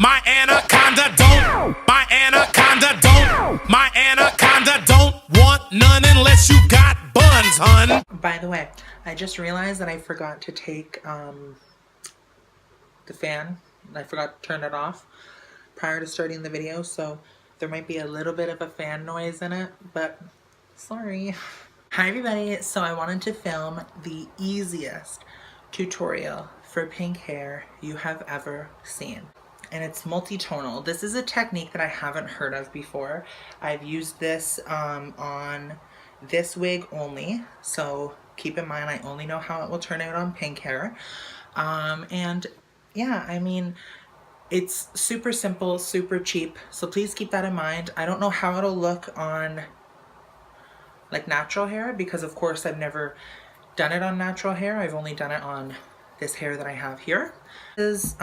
My anaconda don't. My anaconda don't. My anaconda don't want none unless you got buns, hun. By the way, I just realized that I forgot to take the fan. I forgot to turn it off prior to starting the video, so there might be a little bit of a fan noise in it, but sorry. Hi everybody, so I wanted to film the easiest tutorial for pink hair you have ever seen. And it's multi-tonal. This is a technique that I haven't heard of before. I've used this on this wig only, so keep in mind I only know how it will turn out on pink hair. And yeah, I mean, it's super simple, super cheap, so please keep that in mind. I don't know how it'll look on like natural hair, because of course I've never done it on natural hair. I've only done it on this hair that I have here. This is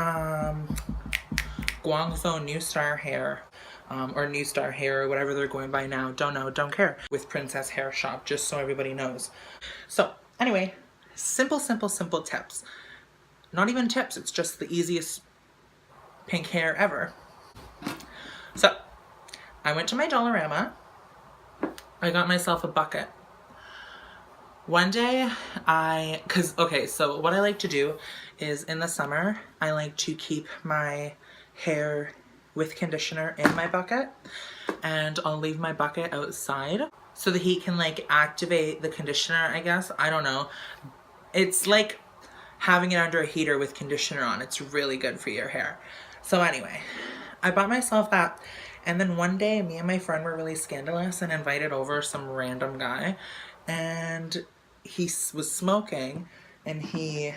Guangzhou New Star hair, or New Star hair, or whatever they're going by now. Don't know, don't care. With Princess Hair Shop, just so everybody knows. So anyway, simple tips. Not even tips, it's just the easiest pink hair ever. So I went to my Dollarama. I got myself a bucket. One day okay, so what I like to do is in the summer, I like to keep my hair with conditioner in my bucket, and I'll leave my bucket outside so the heat can like activate the conditioner, I guess. I don't know. It's like having it under a heater with conditioner on. It's really good for your hair. So anyway, I bought myself that. And then one day, me and my friend were really scandalous and invited over some random guy. And he was smoking, and he,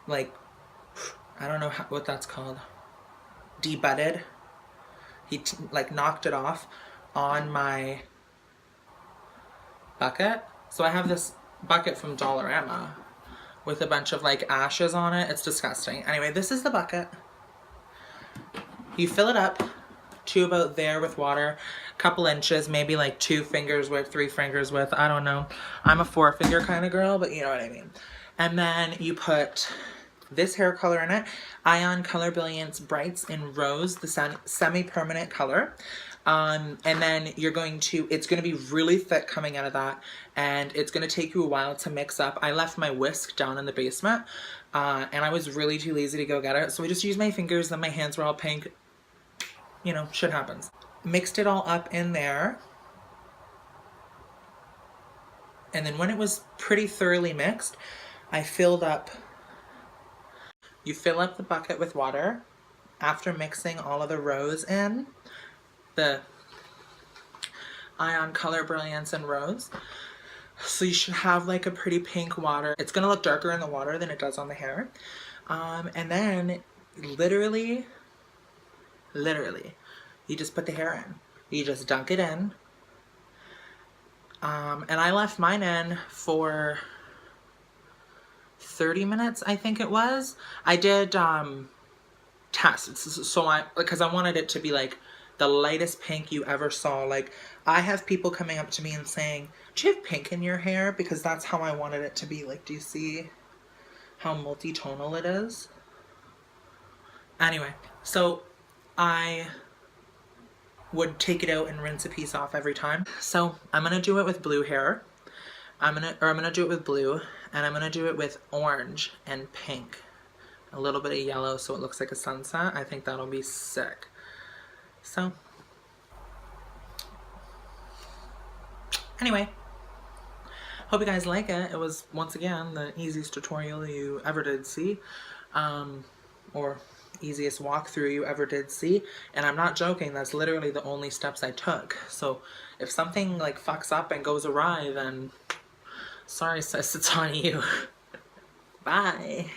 like, I don't know what that's called, debutted. He, like, knocked it off on my bucket. So I have this bucket from Dollarama with a bunch of, like, ashes on it. It's disgusting. Anyway, this is the bucket. You fill it up to about there with water, a couple inches, maybe like 2 fingers width, 3 fingers width, I don't know. I'm a 4-finger kind of girl, but you know what I mean. And then you put this hair color in it, Ion Color Brilliance Brights in Rose, the semi-permanent color. And then you're going to, it's going to be really thick coming out of that, and it's going to take you a while to mix up. I left my whisk down in the basement, and I was really too lazy to go get it, so I just used my fingers, then my hands were all pink. You know, shit happens. Mixed it all up in there, and then when it was pretty thoroughly mixed, I filled up, you fill up the bucket with water after mixing all of the rose in, the Ion Color Brilliance and Rose. So you should have like a pretty pink water. It's gonna look darker in the water than it does on the hair. And then literally, you just put the hair in. You just dunk it in. And I left mine in for 30 minutes, I think it was. I did tests, so because I wanted it to be like the lightest pink you ever saw. Like, I have people coming up to me and saying, do you have pink in your hair? Because that's how I wanted it to be. Like, do you see how multi-tonal it is? Anyway, so I would take it out and rinse a piece off every time. So I'm gonna do it with blue hair. I'm gonna do it with blue, and I'm gonna do it with orange and pink. A little bit of yellow so it looks like a sunset. I think that'll be sick. So anyway, hope you guys like it. It was, once again, the easiest tutorial you ever did see, or easiest walkthrough you ever did see, and I'm not joking, that's literally the only steps I took. So if something like fucks up and goes awry, then sorry sis, it's on you. Bye.